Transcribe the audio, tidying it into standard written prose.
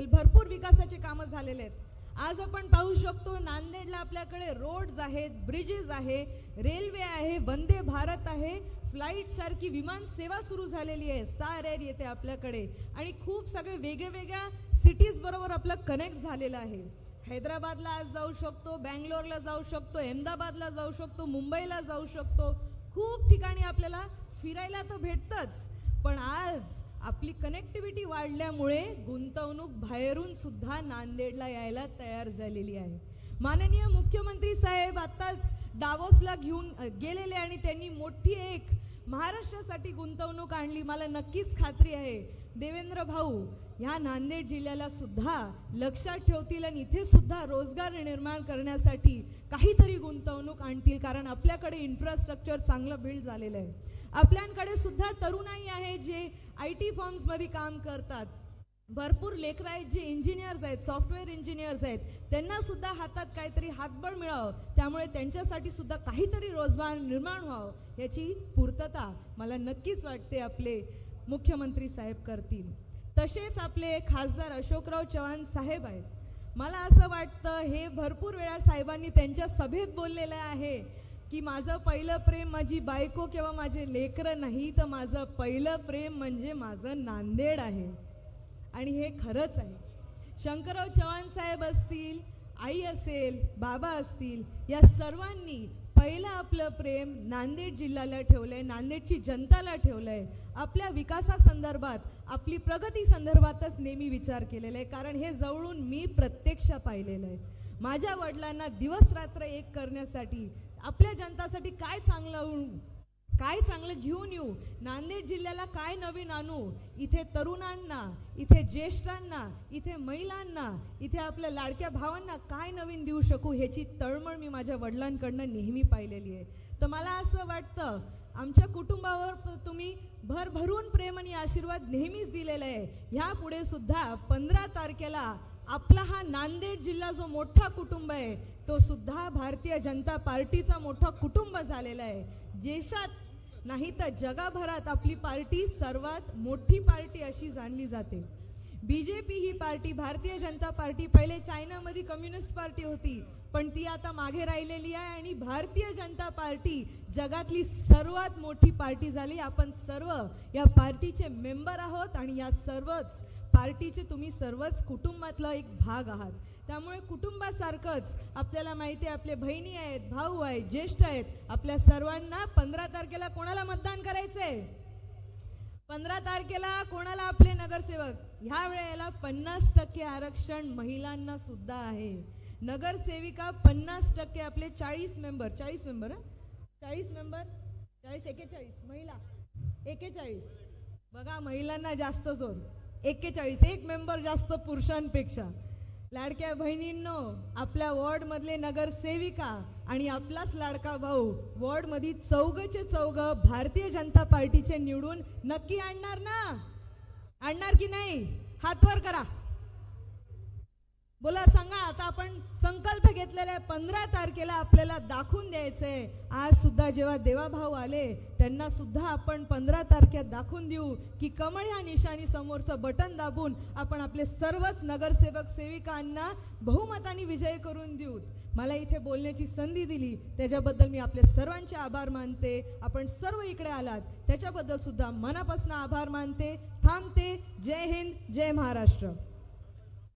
असेल, भरपूर विकासाचे कामं झालेले आहेत। आज आपण पाहू शकतो नांदेडला आपल्याकडे रोड्स आहेत, ब्रिजेस आहे, रेल्वे आहे, वंदे भारत आहे, फ्लाइट सारखी विमान सेवा सुरू झालेली आहे, स्टार एअर येते आपल्याकडे आणि खूप सगळे वेगवेगळ्या सिटीज बरोबर आपलं कनेक्ट झालेलं आहे। हैदराबादला आज जाऊ शकतो, बँगलोरला जाऊ शकतो, अहमदाबादला जाऊ शकतो, मुंबईला जाऊ शकतो, खूप ठिकाणी आपल्याला फिरायला तर भेटतंच, पण आज आपली कनेक्टिव्हिटी वाढल्यामुळे गुंतवणूक बाहेरून सुद्धा नांदेडला यायला तयार झालेली आहे। माननीय मुख्यमंत्री साहेब आताच डावोसला घेऊन गेलेले आणि त्यांनी मोठी एक महाराष्ट्रासाठी गुंतवणूक आणली। मला नक्कीच खात्री आहे देवेंद्र भाऊ ह्या नांदेड जिल्ह्याला सुद्धा लक्षात ठेवतील आणि इथे सुद्धा रोजगार निर्माण करण्यासाठी काहीतरी गुंतवणूक आणतील, कारण आपल्याकडे इन्फ्रास्ट्रक्चर चांगलं बिल्ड झालेलं आहे। आपल्याकडे सुद्धा तरुणाई आहे जे IT फर्म्स मध्ये काम करतात, भरपूर लेकरं आहेत जे इंजिनियर्स आहेत, सॉफ्टवेअर इंजिनियर्स आहेत, त्यांना सुद्धा हातात काहीतरी हातबळ मिळावं, त्यामुळे त्यांच्यासाठी सुद्धा काहीतरी रोजगार निर्माण व्हावं याची पूर्तता मला नक्कीच वाटते आपले मुख्यमंत्री साहेब करतील। तसेच आपले खासदार अशोकराव चव्हाण साहेब आहेत। मला असं वाटतं हे भरपूर वेळा साहेबांनी त्यांच्या सभेत बोललेलं आहे की माझं पहिलं प्रेम माझी बायको किंवा माझे लेकरं नाही, तर माझं पहिलं प्रेम म्हणजे माझं नांदेड आहे आणि हे खरंच आहे। शंकरराव चव्हाण साहेब असतील, आई असेल, बाबा असतील, या सर्वांनी पहिलं आपलं प्रेम नांदेड जिल्ह्याला ठेवलंय, नांदेडची जनताला ठेवलंय, आपल्या विकासासंदर्भात आपली प्रगती संदर्भातच नेहमी विचार केलेला आहे, कारण हे जवळून मी प्रत्यक्ष पाहिलेलं आहे। माझ्या वडिलांना दिवस रात्र एक करण्यासाठी आपल्या जनतासाठी काय चांगलं घेऊन येऊ, नांदेड जिल्ह्याला काय नवीन आणू, इथे तरुणांना, इथे ज्येष्ठांना, इथे महिलांना, इथे आपल्या लाडक्या भावांना काय नवीन देऊ शकू ह्याची तळमळ मी माझ्या वडिलांकडनं नेहमी पाहिलेली आहे। तर मला असं वाटतं आमच्या कुटुंबावर तुम्ही भरभरून प्रेम आणि आशीर्वाद नेहमीच दिलेला आहे। ह्या पुढे सुद्धा 15 तारखेला आपला हा नांदेड जिल्हा जो मोठा कुटुंब आहे तो सुद्धा भारतीय जनता पार्टीचा मोठा कुटुंब झालेला आहे। देशात नाही तर जगभरात आपली पार्टी सर्वात मोठी पार्टी अशी जाणली जाते। BJP ही पार्टी, भारतीय जनता पार्टी पहिले चायनामध्ये कम्युनिस्ट पार्टी होती, पण ती आता मागे राहिलेली आहे आणि भारतीय जनता पार्टी जगातली सर्वात मोठी पार्टी झाली। आपण सर्व या पार्टीचे मेंबर आहोत आणि या सर्वच पार्टीचे तुम्ही सर्वच कुटुंबातला एक भाग आहात, त्यामुळे कुटुंबासारखंच आपल्याला माहिती आहे आपले बहिणी आहेत, भाऊ आहेत, ज्येष्ठ आहेत, आपल्या सर्वांना 15 तारखेला कोणाला मतदान करायचंय, 15 तारखेला कोणाला आपले नगरसेवक, ह्या वेळेला 50% आरक्षण महिलांना सुद्धा आहे। नगरसेविका 50%, आपले 40 मेंबर 41 महिला 41, बघा महिलांना जास्त जोर, 41 एक मेंबर जास्त पुरुषांपेक्षा। लाडक्या बहिणींनो, आपल्या वॉर्ड मधले नगरसेविका आणि आपलाच लाडका भाऊ वॉर्ड मध्ये चौघचे चौघ भारतीय जनता पार्टीचे निवडून नक्की आणणार ना, आणणार की नाही, हात वर करा, बोला, सांगा। आता आपण संकल्प घेतलेला आहे 15 तारखेला आपल्याला दाखवून द्यायचंय। आज सुद्धा जेव्हा देवाभाऊ आले त्यांना सुद्धा आपण 15 तारखेला दाखवून देऊ की कमळ ह्या निशाणी समोरचं बटन दाबून आपण आपले सर्वच नगरसेवक सेविकांना बहुमताने विजय करून देऊ। मला इथे बोलण्याची संधी दिली त्याच्याबद्दल मी आपले सर्वांचे आभार मानते। आपण सर्व इकडे आलात त्याच्याबद्दल सुद्धा मनापासून आभार मानते। थांबते। जय हिंद, जय महाराष्ट्र।